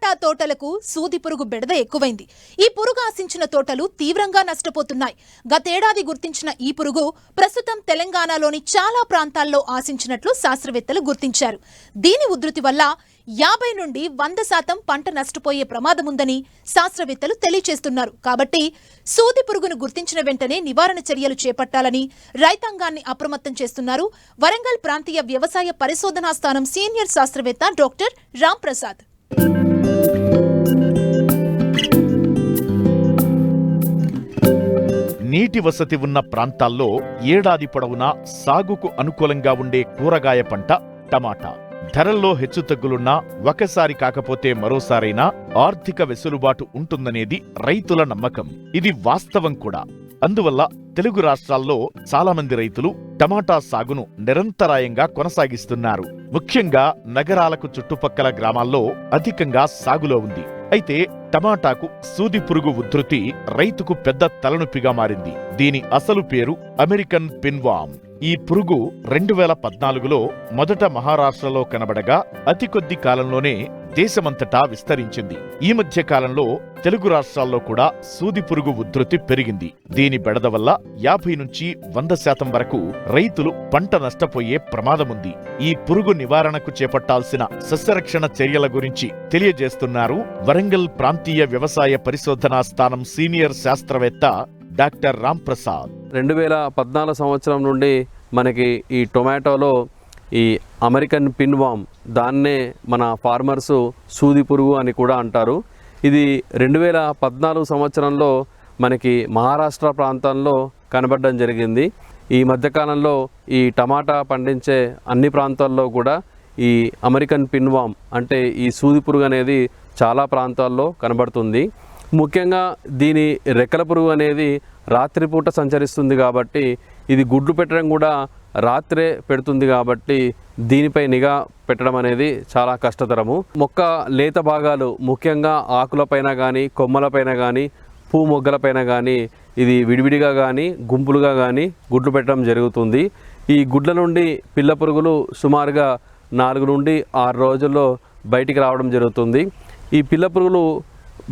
టమాటా తోటలకు సూది పురుగు బెడద ఎక్కువైంది. ఈ పురుగు ఆశించిన తోటలు తీవ్రంగా నష్టపోతున్నాయి. గతేడాది గుర్తించిన ఈ పురుగు ప్రస్తుతం తెలంగాణలోని చాలా ప్రాంతాల్లో ఆశించినట్లు శాస్త్రవేత్తలు గుర్తించారు. దీని ఉధృతి వల్ల 50 నుండి 100% పంట నష్టపోయే ప్రమాదముందని శాస్త్రవేత్తలు తెలియజేస్తున్నారు. కాబట్టి సూది పురుగును గుర్తించిన వెంటనే నివారణ చర్యలు చేపట్టాలని రైతాంగాన్ని అప్రమత్తం చేస్తున్నారు వరంగల్ ప్రాంతీయ వ్యవసాయ పరిశోధనా స్థానం సీనియర్ శాస్త్రవేత్త డాక్టర్ రామ్ ప్రసాద్. నీటి వసతి ఉన్న ప్రాంతాల్లో ఏడాది పొడవునా సాగుకు అనుకూలంగా ఉండే కూరగాయ పంట టమాటా. ధరల్లో హెచ్చుతగ్గులున్నా ఒకసారి కాకపోతే మరోసారైనా ఆర్థిక వెసులుబాటు ఉంటుందనేది రైతుల నమ్మకం. ఇది వాస్తవం కూడా. అందువల్ల తెలుగు రాష్ట్రాల్లో చాలా మంది రైతులు టమాటా సాగును నిరంతరాయంగా కొనసాగిస్తున్నారు. ముఖ్యంగా నగరాలకు చుట్టుపక్కల గ్రామాల్లో అధికంగా సాగులో ఉంది. అయితే టమాటాకు సూది పురుగు ఉధృతి రైతుకు పెద్ద తలనొప్పిగా మారింది. దీని అసలు పేరు అమెరికన్ పిన్వామ్. ఈ పురుగు 2014లో మొదట మహారాష్ట్రలో కనబడగా అతి కొద్ది కాలంలోనే దేశమంతటా విస్తరించింది. ఈ మధ్య కాలంలో తెలుగు రాష్ట్రాల్లో కూడా సూది పురుగు ఉధృతి పెరిగింది. దీని బెడద వల్ల 50 నుంచి 100% వరకు రైతులు పంట నష్టపోయే ప్రమాదముంది. ఈ పురుగు నివారణకు చేపట్టాల్సిన సస్యరక్షణ చర్యల గురించి తెలియజేస్తున్నారు వరంగల్ ప్రాంతీయ వ్యవసాయ పరిశోధనా స్థానం సీనియర్ శాస్త్రవేత్త డాక్టర్ రామ్ ప్రసాద్. 2014 సంవత్సరం నుండి మనకి ఈ టొమాటోలో ఈ అమెరికన్ పిన్వామ్, దాన్నే మన ఫార్మర్స్ సూది పురుగు అని కూడా అంటారు. ఇది 2014 సంవత్సరంలో మనకి మహారాష్ట్ర ప్రాంతంలో కనబడడం జరిగింది. ఈ మధ్యకాలంలో ఈ టమాటా పండించే అన్ని ప్రాంతాల్లో కూడా ఈ అమెరికన్ పిన్వామ్ అంటే ఈ సూది పురుగు అనేది చాలా ప్రాంతాల్లో కనబడుతుంది. ముఖ్యంగా దీని రెక్కల పురుగు అనేది రాత్రిపూట సంచరిస్తుంది కాబట్టి ఇది గుడ్లు పెట్టడం కూడా రాత్రే పెడుతుంది కాబట్టి దీనిపై నిఘా పెట్టడం అనేది చాలా కష్టతరము. మొక్క లేత భాగాలు ముఖ్యంగా ఆకులపైన కానీ కొమ్మలపైన కానీ పూ మొగ్గలపైన కానీ ఇది విడివిడిగా కానీ గుంపులుగా కానీ గుడ్లు పెట్టడం జరుగుతుంది. ఈ గుడ్ల నుండి పిల్ల పురుగులు సుమారుగా 4 నుండి 6 రోజుల్లో బయటికి రావడం జరుగుతుంది. ఈ పిల్ల పురుగులు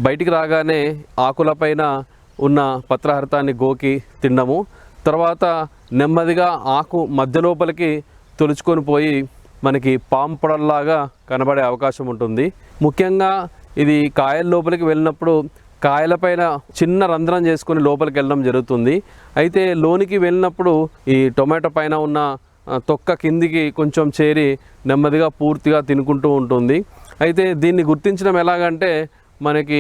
బయటికి రాగానే ఆకులపైన ఉన్న పత్రహరితాన్ని గోకి తినడము, తర్వాత నెమ్మదిగా ఆకు మధ్య లోపలికి తొలుచుకొని పోయి మనకి పాము పొడల్లాగా కనబడే అవకాశం ఉంటుంది. ముఖ్యంగా ఇది కాయల లోపలికి వెళ్ళినప్పుడు కాయలపైన చిన్న రంధ్రం చేసుకొని లోపలికి వెళ్ళడం జరుగుతుంది. అయితే లోనికి వెళ్ళినప్పుడు ఈ టొమాటో పైన ఉన్న తొక్క కిందికి కొంచెం చేరి నెమ్మదిగా పూర్తిగా తినుకుంటూ ఉంటుంది. అయితే దీన్ని గుర్తించడం ఎలాగంటే మనకి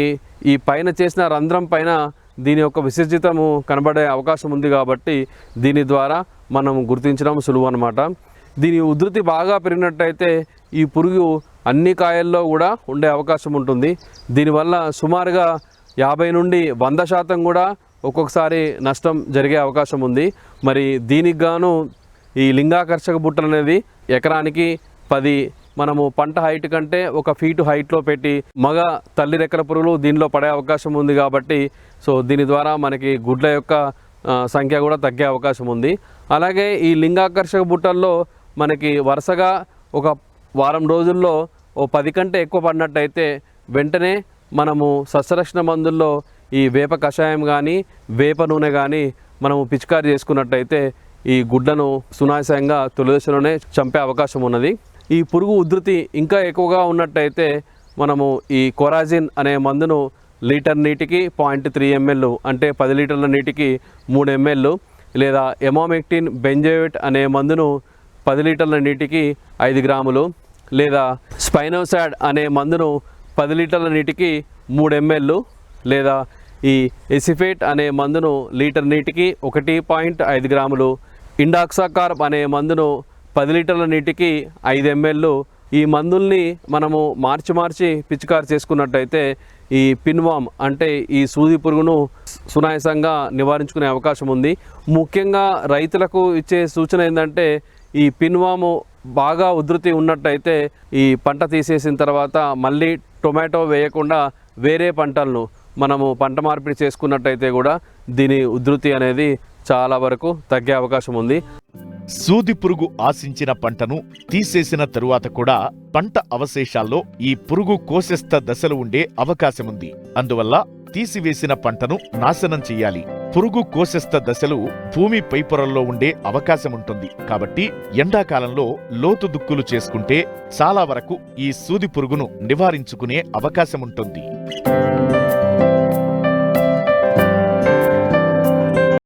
ఈ పైన చేసిన రంధ్రం పైన దీని యొక్క విసర్జితము కనబడే అవకాశం ఉంది కాబట్టి దీని ద్వారా మనం గుర్తించడం సులువు అన్నమాట. దీని ఉధృతి బాగా పెరిగినట్టయితే ఈ పురుగు అన్ని కాయల్లో కూడా ఉండే అవకాశం ఉంటుంది. దీనివల్ల సుమారుగా 50 నుండి 100% కూడా ఒక్కొక్కసారి నష్టం జరిగే అవకాశం ఉంది. మరి దీనికి గాను ఈ లింగాకర్షక బుట్టలు అనేది ఎకరానికి 10 మనము పంట హైట్ కంటే 1 ఫీటు హైట్లో పెట్టి మగ తల్లి రెక్కల పురుగులు దీనిలో పడే అవకాశం ఉంది కాబట్టి దీని ద్వారా మనకి గుడ్ల యొక్క సంఖ్య కూడా తగ్గే అవకాశం ఉంది. అలాగే ఈ లింగాకర్షక బుట్టల్లో మనకి వరుసగా ఒక వారం రోజుల్లో 10 కంటే ఎక్కువ పడినట్టయితే వెంటనే మనము సస్యరక్షణ మందుల్లో ఈ వేప కషాయం కానీ వేప నూనె కానీ మనము పిచికారీ చేసుకున్నట్టయితే ఈ గుడ్లను సునాయాసంగా తొలి దశలోనే చంపే అవకాశం ఉన్నది. ఈ పురుగు ఉధృతి ఇంకా ఎక్కువగా ఉన్నట్టయితే మనము ఈ కొరాజిన్ అనే మందును లీటర్ నీటికి 0.3 ml అంటే 10 లీటర్ల నీటికి 3 ml, లేదా ఎమామెక్టిన్ బెంజోయేట్ అనే మందును 10 లీటర్ల నీటికి 5 గ్రాములు, లేదా స్పైనోసాడ్ అనే మందును 10 లీటర్ల నీటికి 3 ml, లేదా ఈ ఎసిఫేట్ అనే మందును లీటర్ నీటికి 1.5 గ్రాములు, ఇండాక్సాకార్బ్ అనే మందును 10 లీటర్ల నీటికి 5 ml. ఈ మందుల్ని మనము మార్చి పిచికారి చేసుకున్నట్టయితే ఈ పిన్వామ్ అంటే ఈ సూది పురుగును సునాయాసంగా నివారించుకునే అవకాశం ఉంది. ముఖ్యంగా రైతులకు ఇచ్చే సూచన ఏంటంటే ఈ పిన్వాము బాగా ఉధృతి ఉన్నట్టయితే ఈ పంట తీసేసిన తర్వాత మళ్ళీ టొమాటో వేయకుండా వేరే పంటలను మనము పంట మార్పిడి చేసుకున్నట్టయితే కూడా దీని ఉధృతి అనేది చాలా వరకు తగ్గే అవకాశం ఉంది. సూది పురుగు ఆశించిన పంటను తీసేసిన తరువాత కూడా పంట అవశేషాల్లో ఈ పురుగు కోశస్థ దశలు ఉండే అవకాశముంది. అందువల్ల తీసివేసిన పంటను నాశనం చెయ్యాలి. పురుగు కోశస్థ దశలు భూమి పైపొరల్లో ఉండే అవకాశముంటుంది. కాబట్టి ఎండాకాలంలో లోతు దుక్కులు చేసుకుంటే చాలా వరకు ఈ సూది పురుగును నివారించుకునే అవకాశముంటుంది.